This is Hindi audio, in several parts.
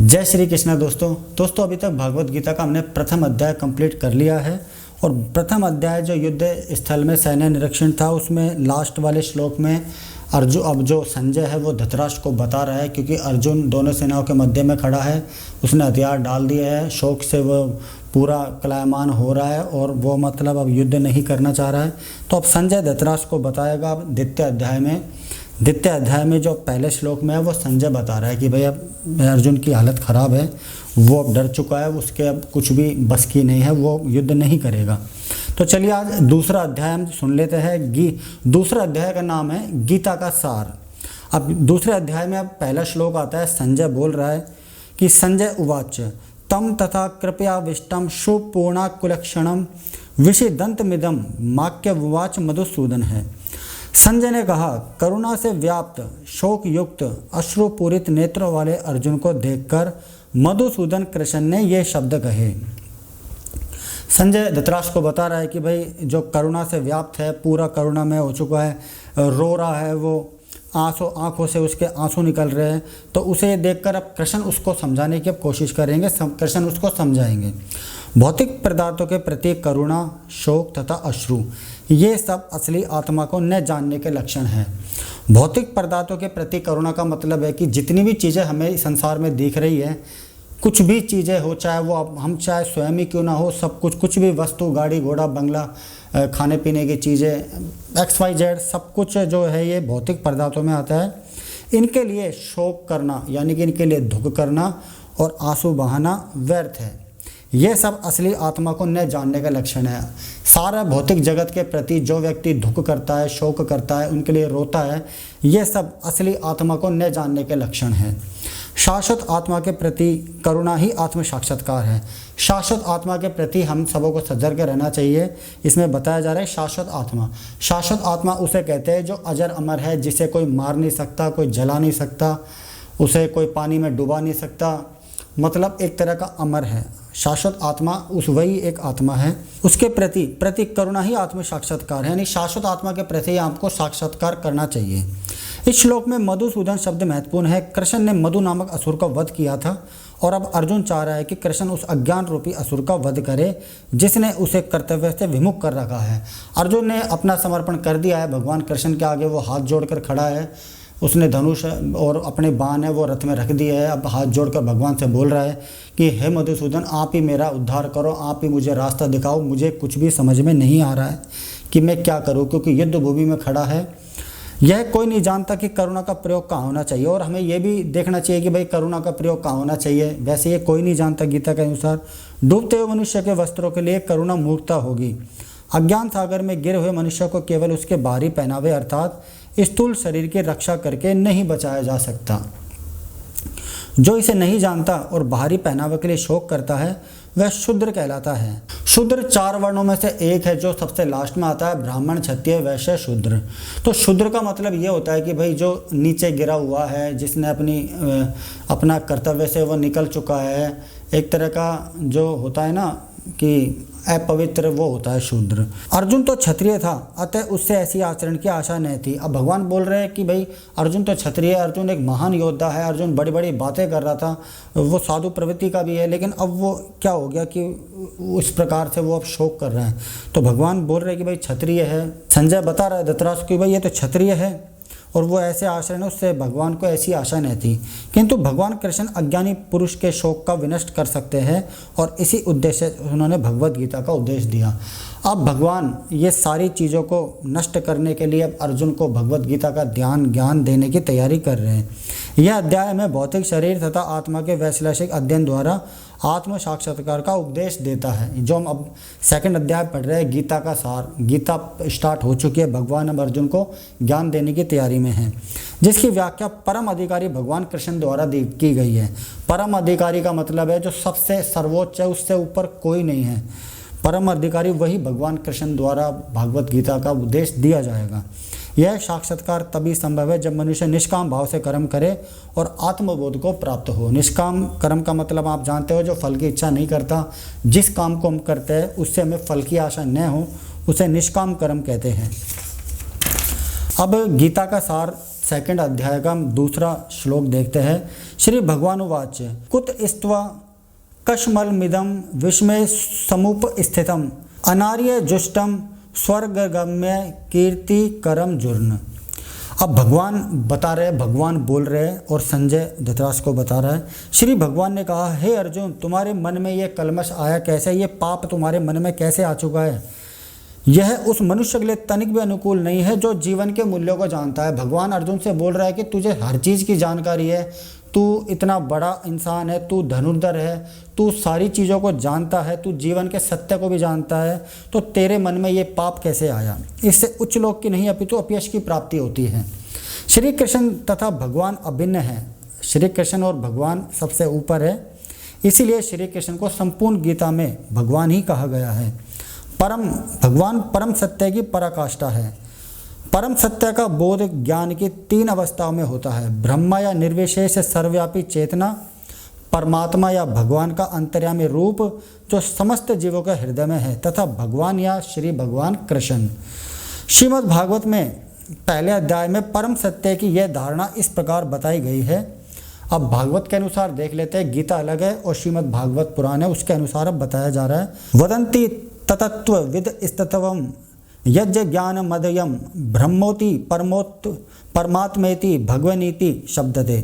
जय श्री कृष्ण दोस्तों अभी तक भागवत गीता का हमने प्रथम अध्याय कंप्लीट कर लिया है। और प्रथम अध्याय जो युद्ध स्थल में सैन्य निरीक्षण था उसमें लास्ट वाले श्लोक में अर्जुन, अब जो संजय है वो धृतराष्ट्र को बता रहा है, क्योंकि अर्जुन दोनों सेनाओं के मध्य में खड़ा है, उसने हथियार डाल दिए है, शोक से वो पूरा क्लायमान हो रहा है और वो मतलब अब युद्ध नहीं करना चाह रहा है। तो अब संजय धृतराष्ट्र को बताएगा। अब द्वितीय अध्याय में जो पहले श्लोक में है वो संजय बता रहा है कि भाई अब अर्जुन की हालत ख़राब है, वो अब डर चुका है, उसके अब कुछ भी बस की नहीं है, वो युद्ध नहीं करेगा। तो चलिए आज दूसरा अध्याय हम सुन लेते हैं। दूसरा अध्याय का नाम है गीता का सार। अब दूसरे अध्याय में अब पहला श्लोक आता है, संजय बोल रहा है कि संजय उवाच तम तथा कृपयाविष्टम सुपूर्णा कुलक्षणम विषिदंतमिदम माक्य उवाच मधुसूदन है। संजय ने कहा, करुणा से व्याप्त शोक युक्त अश्रुपूरित नेत्रों वाले अर्जुन को देखकर मधुसूदन कृष्ण ने ये शब्द कहे। संजय धृतराष्ट्र को बता रहा है कि भाई जो करुणा से व्याप्त है, पूरा करुणा में हो चुका है, रो रहा है, वो आंखों से उसके आंसू निकल रहे हैं। तो उसे देखकर अब कृष्ण उसको समझाने की अब कोशिश करेंगे, कृष्ण उसको समझाएंगे। भौतिक पदार्थों के प्रति करुणा, शोक तथा अश्रु, ये सब असली आत्मा को न जानने के लक्षण हैं। भौतिक पदार्थों के प्रति करुणा का मतलब है कि जितनी भी चीज़ें हमें संसार में दिख रही है, कुछ भी चीज़ें हो, चाहे वो हम चाहे स्वयं ही क्यों ना हो, सब कुछ भी वस्तु, गाड़ी घोड़ा बंगला, खाने पीने की चीज़ें, XYZ सब कुछ जो है ये भौतिक पदार्थों में आता है। इनके लिए शोक करना यानी कि इनके लिए दुख करना और आंसू बहाना व्यर्थ है। ये सब असली आत्मा को न जानने का लक्षण है। सारा भौतिक जगत के प्रति जो व्यक्ति दुख करता है, शोक करता है, उनके लिए रोता है, ये सब असली आत्मा को न जानने के लक्षण हैं। शाश्वत आत्मा के प्रति करुणा ही आत्म साक्षात्कार है। शाश्वत आत्मा के प्रति हम सबों को सजग के रहना चाहिए। इसमें बताया जा रहा है शाश्वत आत्मा। शाश्वत आत्मा उसे कहते हैं जो अजर अमर है, जिसे कोई मार नहीं सकता, कोई जला नहीं सकता, उसे कोई पानी में डुबा नहीं सकता, मतलब एक तरह का अमर है। शाश्वत आत्मा वही एक आत्मा है, उसके प्रति करुणा ही आत्म साक्षात्कार है, यानी शाश्वत आत्मा के प्रति आपको साक्षात्कार करना चाहिए। इस श्लोक में मधुसूदन शब्द महत्वपूर्ण है। कृष्ण ने मधु नामक असुर का वध किया था और अब अर्जुन चाह रहा है कि कृष्ण उस अज्ञान रूपी असुर का वध करे जिसने उसे कर्तव्य से विमुख कर रखा है। अर्जुन ने अपना समर्पण कर दिया है भगवान कृष्ण के आगे, वो हाथ जोड़कर खड़ा है, उसने धनुष और अपने बाण है वो रथ में रख दिए है। अब हाथ जोड़कर भगवान से बोल रहा है कि हे मधुसूदन, आप ही मेरा उद्धार करो, आप ही मुझे रास्ता दिखाओ, मुझे कुछ भी समझ में नहीं आ रहा है कि मैं क्या करूं, क्योंकि युद्ध भूमि में खड़ा है। यह कोई नहीं जानता कि करुणा का प्रयोग कहाँ होना चाहिए, और हमें यह भी देखना चाहिए कि भाई करुणा का प्रयोग कहाँ होना चाहिए। वैसे ये कोई नहीं जानता। गीता के अनुसार डूबते हुए मनुष्य के वस्त्रों के लिए करुणा मूर्खता होगी। अज्ञान सागर में गिरे हुए मनुष्य को केवल उसके बाहरी पहनावे अर्थात स्थूल शरीर की रक्षा करके नहीं बचाया जा सकता। जो इसे नहीं जानता और बाहरी पहनावे के लिए शोक करता है वह शूद्र कहलाता है। शूद्र 4 वर्णों में से एक है जो सबसे लास्ट में आता है, ब्राह्मण, क्षत्रिय, वैश्य, शूद्र। तो शूद्र का मतलब ये होता है कि भाई जो नीचे गिरा हुआ है, जिसने अपना कर्तव्य से वो निकल चुका है, एक तरह का जो होता है ना कि अपवित्र, वो होता है शूद्र। अर्जुन तो क्षत्रिय था, अतः उससे ऐसी आचरण की आशा नहीं थी। अब भगवान बोल रहे हैं कि भाई अर्जुन तो क्षत्रिय है, अर्जुन एक महान योद्धा है, अर्जुन बड़ी बड़ी बातें कर रहा था, वो साधु प्रवृत्ति का भी है, लेकिन अब वो क्या हो गया कि उस प्रकार से वो अब शोक कर रहे हैं। तो भगवान बोल रहे हैं कि भाई क्षत्रिय है। संजय बता रहा है धृतराष्ट्र की भाई ये तो क्षत्रिय है और वो ऐसे आचरण, उससे भगवान को ऐसी आशा नहीं थी। किंतु भगवान कृष्ण अज्ञानी पुरुष के शोक का विनष्ट कर सकते हैं और इसी उद्देश्य से उन्होंने भगवद गीता का उपदेश दिया। अब भगवान ये सारी चीज़ों को नष्ट करने के लिए अब अर्जुन को भगवद गीता का ज्ञान देने की तैयारी कर रहे हैं। यह अध्याय में भौतिक शरीर तथा आत्मा के वैश्लेषिक अध्ययन द्वारा आत्म साक्षात्कार का उपदेश देता है। जो हम अब सेकंड अध्याय पढ़ रहे हैं, गीता का सार, गीता स्टार्ट हो चुकी है, भगवान अब अर्जुन को ज्ञान देने की तैयारी में है, जिसकी व्याख्या परम अधिकारी भगवान कृष्ण द्वारा की गई है। परम अधिकारी का मतलब है जो सबसे सर्वोच्च है, उससे ऊपर कोई नहीं है। परम अधिकारी वही भगवान कृष्ण द्वारा भागवत गीता का उपदेश दिया जाएगा। यह साक्षात्कार तभी संभव है जब मनुष्य निष्काम भाव से कर्म करे और आत्मबोध को प्राप्त हो। निष्काम कर्म का मतलब आप जानते हो, जो फल की इच्छा नहीं करता। जिस काम को हम करते हैं उससे हमें फल की आशा न हो, उसे निष्काम कर्म कहते हैं। अब गीता का सार सेकंड अध्याय का दूसरा श्लोक देखते हैं। श्री भगवान उवाच कुत स्त्वा कश्मलमिदं विस्मय समुप स्थितम अनार्य जुष्टम स्वर्गगम्य कीर्ति करम जुर्न। अब भगवान बता रहे, भगवान बोल रहे हैं और संजय धृतराष्ट्र को बता रहा है। श्री भगवान ने कहा, हे अर्जुन, तुम्हारे मन में ये कलमश आया कैसे, ये पाप तुम्हारे मन में कैसे आ चुका है। यह उस मनुष्य के लिए तनिक भी अनुकूल नहीं है जो जीवन के मूल्यों को जानता है। भगवान अर्जुन से बोल रहा है कि तुझे हर चीज़ की जानकारी है, तू इतना बड़ा इंसान है, तू धनुर्धर है, तू सारी चीज़ों को जानता है, तू जीवन के सत्य को भी जानता है, तो तेरे मन में ये पाप कैसे आया। इससे उच्च लोक की नहीं अपितु अपयश की प्राप्ति होती है। श्री कृष्ण तथा भगवान अभिन्न है। श्री कृष्ण और भगवान सबसे ऊपर है, इसीलिए श्री कृष्ण को संपूर्ण गीता में भगवान ही कहा गया है। भगवान परम सत्य की पराकाष्ठा है। परम सत्य का बोध ज्ञान की 3 अवस्थाओं में होता है। ब्रह्मा या निर्विशेष सर्वव्यापी चेतना, परमात्मा या भगवान का अंतर्यामी रूप जो समस्त जीवों के हृदय में है, तथा भगवान या श्री भगवान कृष्ण। श्रीमद् भागवत में पहले अध्याय में परम सत्य की यह धारणा इस प्रकार बताई गई है। अब भागवत के अनुसार देख लेते हैं। गीता अलग है और श्रीमद् भागवत पुराण है, उसके अनुसार अब बताया जा रहा है। वदंती ततत्व विद स्तवम यज्ञ ज्ञान मदयम ब्रह्मोति परमात्मेति भगवनीति शब्दते।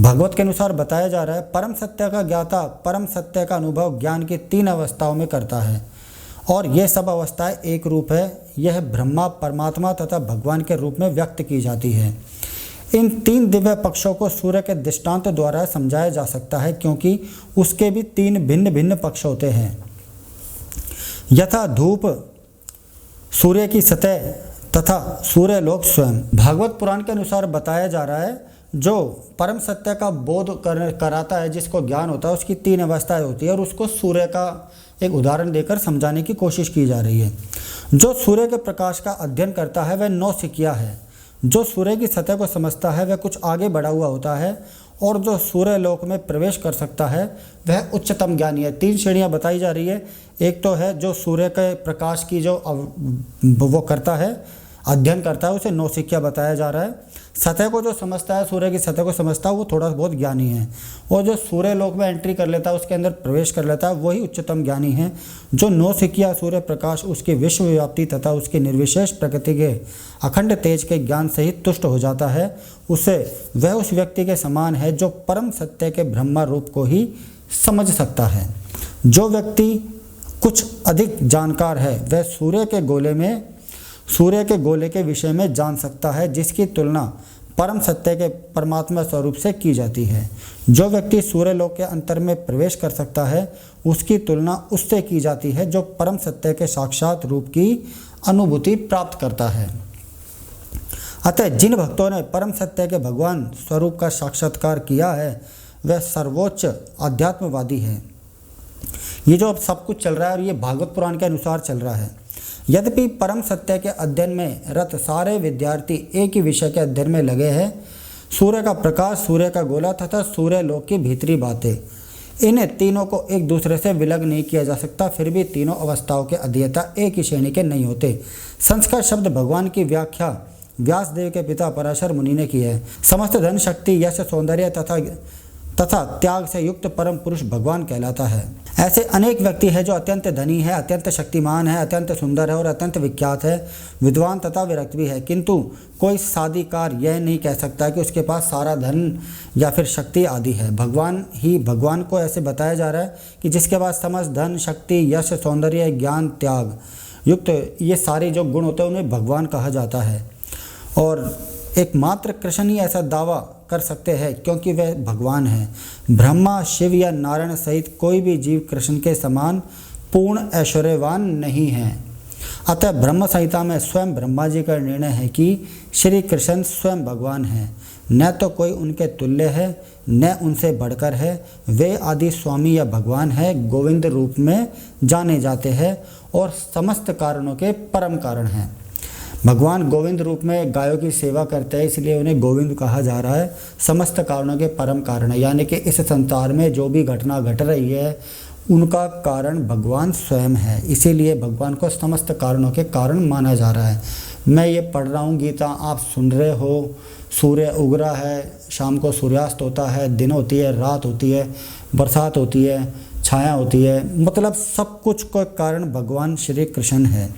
भगवत के अनुसार बताया जा रहा है, परम सत्य का ज्ञाता परम सत्य का अनुभव ज्ञान की 3 अवस्थाओं में करता है और ये सब अवस्थाएं एक रूप है। यह ब्रह्मा, परमात्मा तथा भगवान के रूप में व्यक्त की जाती है। इन 3 दिव्य पक्षों को सूर्य के दृष्टांत द्वारा समझाया जा सकता है, क्योंकि उसके भी 3 भिन्न भिन्न पक्ष होते हैं। यथा धूप सूर्य की सतह तथा सूर्य लोक स्वयं। भागवत पुराण के अनुसार बताया जा रहा है, जो परम सत्य का बोध कराता है, जिसको ज्ञान होता है, उसकी 3 अवस्थाएं होती है और उसको सूर्य का एक उदाहरण देकर समझाने की कोशिश की जा रही है। जो सूर्य के प्रकाश का अध्ययन करता है वह नौसिखिया है। जो सूर्य की सतह को समझता है वह कुछ आगे बढ़ा हुआ होता है और जो सूर्य लोक में प्रवेश कर सकता है वह उच्चतम ज्ञानी है। 3 श्रेणियां बताई जा रही है। एक तो है जो सूर्य के प्रकाश की जो वो करता है, अध्ययन करता है, उसे नौसिखिया बताया जा रहा है। सतह को जो समझता है, सूर्य की सतह को समझता है, वो थोड़ा बहुत ज्ञानी है। और जो सूर्य लोक में एंट्री कर लेता है, उसके अंदर प्रवेश कर लेता है, वही उच्चतम ज्ञानी है। जो नौसिखिया सूर्य प्रकाश, उसकी विश्वव्याप्ति तथा उसकी निर्विशेष प्रकृति के अखंड तेज के ज्ञान से ही तुष्ट हो जाता है, उसे वह उस व्यक्ति के समान है जो परम सत्य के ब्रह्मा रूप को ही समझ सकता है। जो व्यक्ति कुछ अधिक जानकार है वह सूर्य के गोले के विषय में जान सकता है, जिसकी तुलना परम सत्य के परमात्मा स्वरूप से की जाती है। जो व्यक्ति सूर्य लोक के अंतर में प्रवेश कर सकता है, उसकी तुलना उससे की जाती है जो परम सत्य के साक्षात रूप की अनुभूति प्राप्त करता है। अतः जिन भक्तों ने परम सत्य के भगवान स्वरूप का साक्षात्कार किया है वह सर्वोच्च अध्यात्मवादी है। ये जो अब सब कुछ चल रहा है और ये भागवत पुराण के अनुसार चल रहा है। यद्यपि परम सत्य के अध्ययन में रत सारे विद्यार्थी एक ही विषय के अध्ययन में लगे हैं, सूर्य का प्रकाश, सूर्य का गोला तथा सूर्य लोक की भीतरी बातें, इन तीनों को एक दूसरे से विलग नहीं किया जा सकता। फिर भी तीनों अवस्थाओं के अध्येता एक ही श्रेणी के नहीं होते। संस्कार शब्द भगवान की व्याख्या व्यासदेव के पिता पराशर मुनि ने की है। समस्त धन, शक्ति, यश, सौंदर्य तथा त्याग से युक्त परम पुरुष भगवान कहलाता है। ऐसे अनेक व्यक्ति हैं जो अत्यंत धनी है, अत्यंत शक्तिमान है, अत्यंत सुंदर है और अत्यंत विख्यात है, विद्वान तथा विरक्त भी है, किंतु कोई साधिकार यह नहीं कह सकता कि उसके पास सारा धन या फिर शक्ति आदि है। भगवान को ऐसे बताया जा रहा है कि जिसके पास समस्त धन, शक्ति, यश, सौंदर्य, ज्ञान, त्याग युक्त ये सारे जो गुण होते हैं उन्हें भगवान कहा जाता है। और एकमात्र कृष्ण ही ऐसा दावा कर सकते हैं क्योंकि वह भगवान है। ब्रह्मा, शिव या नारायण सहित कोई भी जीव कृष्ण के समान पूर्ण ऐश्वर्यवान नहीं है। अतः ब्रह्म संहिता में स्वयं ब्रह्मा जी का निर्णय है कि श्री कृष्ण स्वयं भगवान है, न तो कोई उनके तुल्य है न उनसे बढ़कर है। वे आदि स्वामी या भगवान है, गोविंद रूप में जाने जाते हैं और समस्त कारणों के परम कारण हैं। भगवान गोविंद रूप में गायों की सेवा करते हैं, इसलिए उन्हें गोविंद कहा जा रहा है। समस्त कारणों के परम कारण है, यानी कि इस संसार में जो भी घटना घट रही है उनका कारण भगवान स्वयं है, इसीलिए भगवान को समस्त कारणों के कारण माना जा रहा है। मैं ये पढ़ रहा हूँ गीता, आप सुन रहे हो, सूर्य उग रहा है, शाम को सूर्यास्त होता है, दिन होती है, रात होती है, बरसात होती है, छाया होती है, मतलब सब कुछ का कारण भगवान श्री कृष्ण है।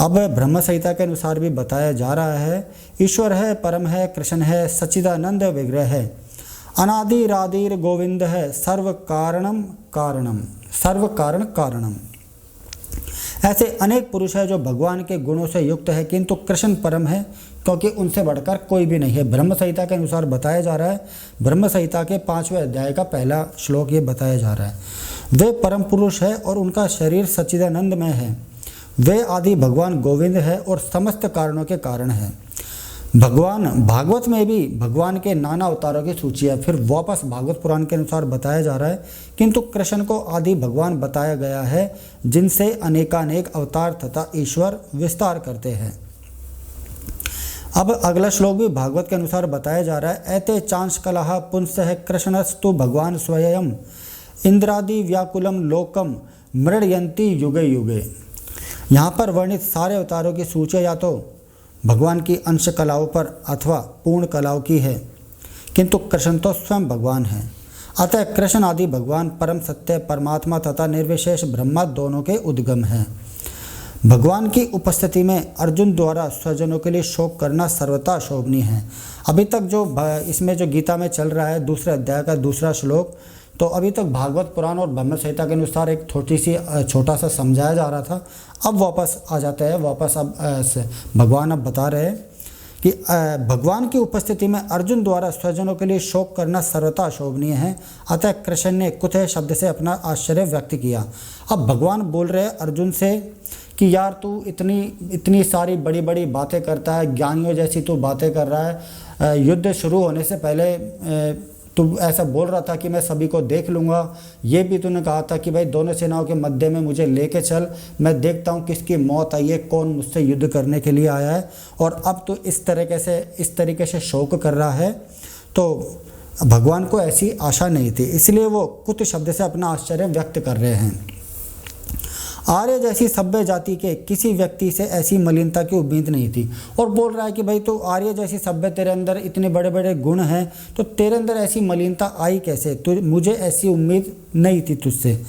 अब ब्रह्म संहिता के अनुसार भी बताया जा रहा है, ईश्वर है, परम है, कृष्ण है, सच्चिदानंद विग्रह है, अनादिरादिर गोविंद है, सर्व कारणम कारणम, सर्व कारण कारणम। ऐसे अनेक पुरुष है जो भगवान के गुणों से युक्त है, किंतु कृष्ण परम है, क्योंकि उनसे बढ़कर कोई भी नहीं है। ब्रह्म संहिता के अनुसार बताया जा रहा है, ब्रह्म संहिता के 5वें अध्याय का पहला श्लोक ये बताया जा रहा है। वे परम पुरुष है और उनका शरीर सच्चिदानंदमय है। वे आदि भगवान गोविंद है और समस्त कारणों के कारण है। भगवान भागवत में भी भगवान के नाना अवतारों की सूची है। फिर वापस भागवत पुराण के अनुसार बताया जा रहा है, किंतु कृष्ण को आदि भगवान बताया गया है, जिनसे अनेकानेक अवतार तथा ईश्वर विस्तार करते हैं। अब अगला श्लोक भी भागवत के अनुसार बताया जा रहा है, ऐते चांस कलह पुंसः कृष्णस्तु भगवान स्वयं इंद्रादि व्याकुलम लोकम मृडयंती युगे युगे। यहाँ पर वर्णित सारे अवतारों की सूची या तो भगवान की अंश कलाओं पर अथवा पूर्ण कलाओं की है, किंतु कृष्ण तो स्वयं भगवान है। अतः कृष्ण आदि भगवान परम सत्य परमात्मा तथा निर्विशेष ब्रह्मा दोनों के उद्गम हैं। भगवान की उपस्थिति में अर्जुन द्वारा स्वजनों के लिए शोक करना सर्वथा शोभनीय है। अभी तक जो इसमें जो गीता में चल रहा है, दूसरे अध्याय का दूसरा श्लोक, तो अभी तक भागवत पुराण और ब्रह्म संहिता के अनुसार एक छोटा सा समझाया जा रहा था। अब वापस आ जाता है, वापस अब भगवान अब बता रहे हैं कि भगवान की उपस्थिति में अर्जुन द्वारा स्वजनों के लिए शोक करना सर्वथा शोभनीय है। अतः कृष्ण ने कुतः शब्द से अपना आश्चर्य व्यक्त किया। अब भगवान बोल रहे हैं अर्जुन से कि यार तू इतनी सारी बड़ी बड़ी बातें करता है, ज्ञानियों जैसी तू बातें कर रहा है। युद्ध शुरू होने से पहले तू ऐसा बोल रहा था कि मैं सभी को देख लूँगा। ये भी तूने कहा था कि भाई दोनों सेनाओं के मध्य में मुझे लेके चल, मैं देखता हूँ किसकी मौत आई है, कौन मुझसे युद्ध करने के लिए आया है। और अब तो इस तरीके से शोक कर रहा है। तो भगवान को ऐसी आशा नहीं थी, इसलिए वो कुत शब्द से अपना आश्चर्य व्यक्त कर रहे हैं। आर्य जैसी सभ्य जाति के किसी व्यक्ति से ऐसी मलिनता की उम्मीद नहीं थी। और बोल रहा है कि भाई तो आर्य जैसी सभ्य, तेरे अंदर इतने बड़े बड़े गुण हैं, तो तेरे अंदर ऐसी मलिनता आई कैसे? तो मुझे ऐसी उम्मीद नहीं थी तुझसे।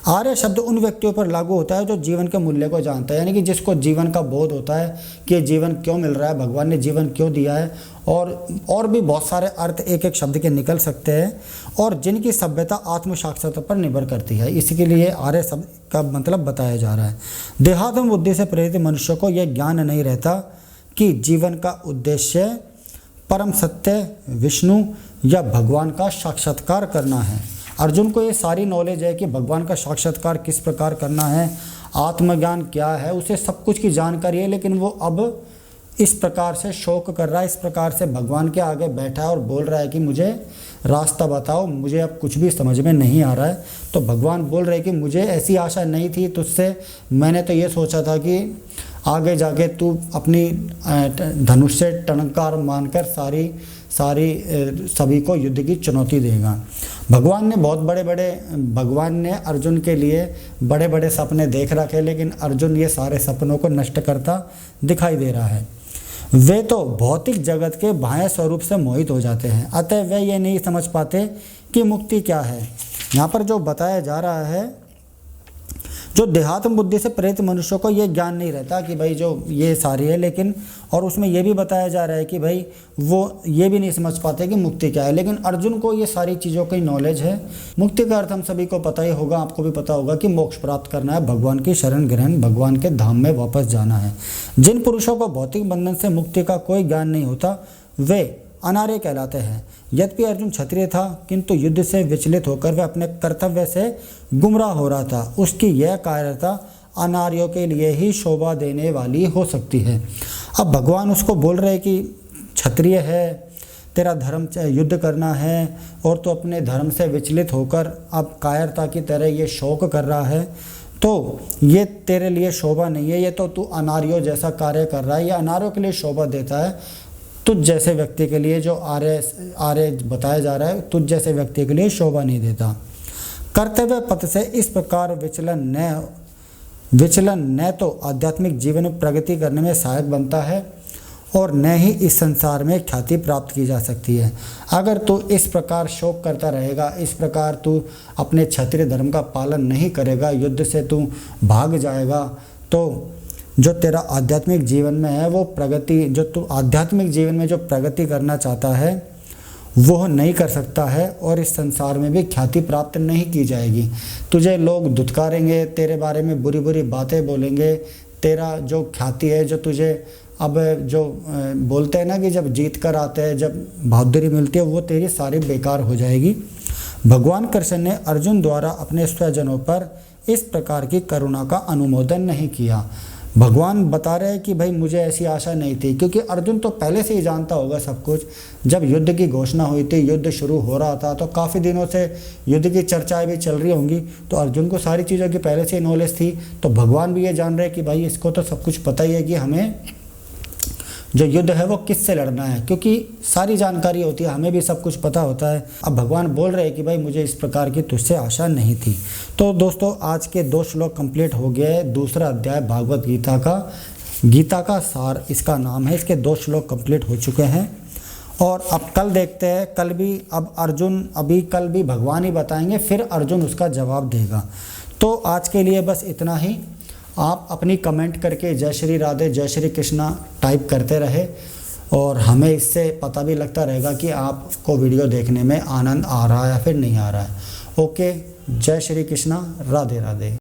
आर्य शब्द उन व्यक्तियों पर लागू होता है जो जीवन के मूल्य को जानता है, यानी कि जिसको जीवन का बोध होता है कि जीवन क्यों मिल रहा है, भगवान ने जीवन क्यों दिया है, और भी बहुत सारे अर्थ एक एक शब्द के निकल सकते हैं, और जिनकी सभ्यता आत्म साक्षरता पर निर्भर करती है। इसी लिए आर्य शब्द का मतलब बताया जा रहा है। देहात्म बुद्धि से प्रेरित मनुष्य को यह ज्ञान नहीं रहता कि जीवन का उद्देश्य परम सत्य विष्णु या भगवान का साक्षात्कार करना है। अर्जुन को ये सारी नॉलेज है कि भगवान का साक्षात्कार किस प्रकार करना है, आत्मज्ञान क्या है, उसे सब कुछ की जानकारी है, लेकिन वो अब इस प्रकार से शोक कर रहा है, इस प्रकार से भगवान के आगे बैठा है और बोल रहा है कि मुझे रास्ता बताओ, मुझे अब कुछ भी समझ में नहीं आ रहा है। तो भगवान बोल रहे कि मुझे ऐसी आशा नहीं थी तुझसे, मैंने तो ये सोचा था कि आगे जाके तू अपनी धनुष से टंकार मानकर सभी को युद्ध की चुनौती देगा। भगवान ने अर्जुन के लिए बड़े बड़े सपने देख रखे, लेकिन अर्जुन ये सारे सपनों को नष्ट करता दिखाई दे रहा है। वे तो भौतिक जगत के बाह्य स्वरूप से मोहित हो जाते हैं, अतः वे ये नहीं समझ पाते कि मुक्ति क्या है। यहाँ पर जो बताया जा रहा है, जो देहात्म बुद्धि से प्रेरित मनुष्यों को ये ज्ञान नहीं रहता कि भाई जो ये सारी है, लेकिन और उसमें ये भी बताया जा रहा है कि भाई वो ये भी नहीं समझ पाते कि मुक्ति क्या है, लेकिन अर्जुन को ये सारी चीज़ों की नॉलेज है। मुक्ति का अर्थ हम सभी को पता ही होगा, आपको भी पता होगा कि मोक्ष प्राप्त करना है, भगवान की शरण ग्रहण, भगवान के धाम में वापस जाना है। जिन पुरुषों को भौतिक बंधन से मुक्ति का कोई ज्ञान नहीं होता वे अनार्य कहलाते हैं। यद्यपि अर्जुन क्षत्रिय था, किंतु युद्ध से विचलित होकर वह अपने कर्तव्य से गुमराह हो रहा था। उसकी यह कायरता अनार्यों के लिए ही शोभा देने वाली हो सकती है। अब भगवान उसको बोल रहे कि क्षत्रिय है, तेरा धर्म युद्ध करना है, और तो अपने धर्म से विचलित होकर अब कायरता की तरह ये शोक कर रहा है, तो ये तेरे लिए शोभा नहीं है, ये तो तू अनार्यों जैसा कार्य कर रहा है, ये अनार्यों के लिए शोभा देता है। तुझ जैसे व्यक्ति के लिए जो आर्य बताया जा रहा है, तुझ जैसे व्यक्ति के लिए शोभा नहीं देता। कर्तव्य पथ से इस प्रकार विचलन न तो आध्यात्मिक जीवन में प्रगति करने में सहायक बनता है और न ही इस संसार में ख्याति प्राप्त की जा सकती है। अगर तू इस प्रकार शोक करता रहेगा, इस प्रकार तू अपने क्षत्रिय धर्म का पालन नहीं करेगा, युद्ध से तू भाग जाएगा, तो जो तेरा आध्यात्मिक जीवन में है वो प्रगति, जो तू आध्यात्मिक जीवन में जो प्रगति करना चाहता है वो नहीं कर सकता है, और इस संसार में भी ख्याति प्राप्त नहीं की जाएगी। तुझे लोग धुतकारेंगे, तेरे बारे में बुरी बुरी बातें बोलेंगे, तेरा जो ख्याति है, जो तुझे अब जो बोलते हैं ना कि जब जीत कर आते हैं, जब बहादुरी मिलती है, वो तेरी सारी बेकार हो जाएगी। भगवान कृष्ण ने अर्जुन द्वारा अपने स्वजनों पर इस प्रकार की करुणा का अनुमोदन नहीं किया। भगवान बता रहे हैं कि भाई मुझे ऐसी आशा नहीं थी, क्योंकि अर्जुन तो पहले से ही जानता होगा सब कुछ। जब युद्ध की घोषणा हुई थी, युद्ध शुरू हो रहा था, तो काफ़ी दिनों से युद्ध की चर्चाएं भी चल रही होंगी, तो अर्जुन को सारी चीज़ों की पहले से ही नॉलेज थी। तो भगवान भी ये जान रहे हैं कि भाई इसको तो सब कुछ पता ही है कि हमें जो युद्ध है वो किससे लड़ना है, क्योंकि सारी जानकारी होती है, हमें भी सब कुछ पता होता है। अब भगवान बोल रहे हैं कि भाई मुझे इस प्रकार की तुझसे आशा नहीं थी। तो दोस्तों आज के 2 श्लोक कंप्लीट हो गए। दूसरा अध्याय भागवत गीता का सार इसका नाम है। इसके 2 श्लोक कंप्लीट हो चुके हैं, और अब कल देखते हैं, कल भी भगवान ही बताएंगे, फिर अर्जुन उसका जवाब देगा। तो आज के लिए बस इतना ही। आप अपनी कमेंट करके जय श्री राधे, जय श्री कृष्णा टाइप करते रहे, और हमें इससे पता भी लगता रहेगा कि आपको वीडियो देखने में आनंद आ रहा है या फिर नहीं आ रहा है। ओके, जय श्री कृष्णा, राधे राधे।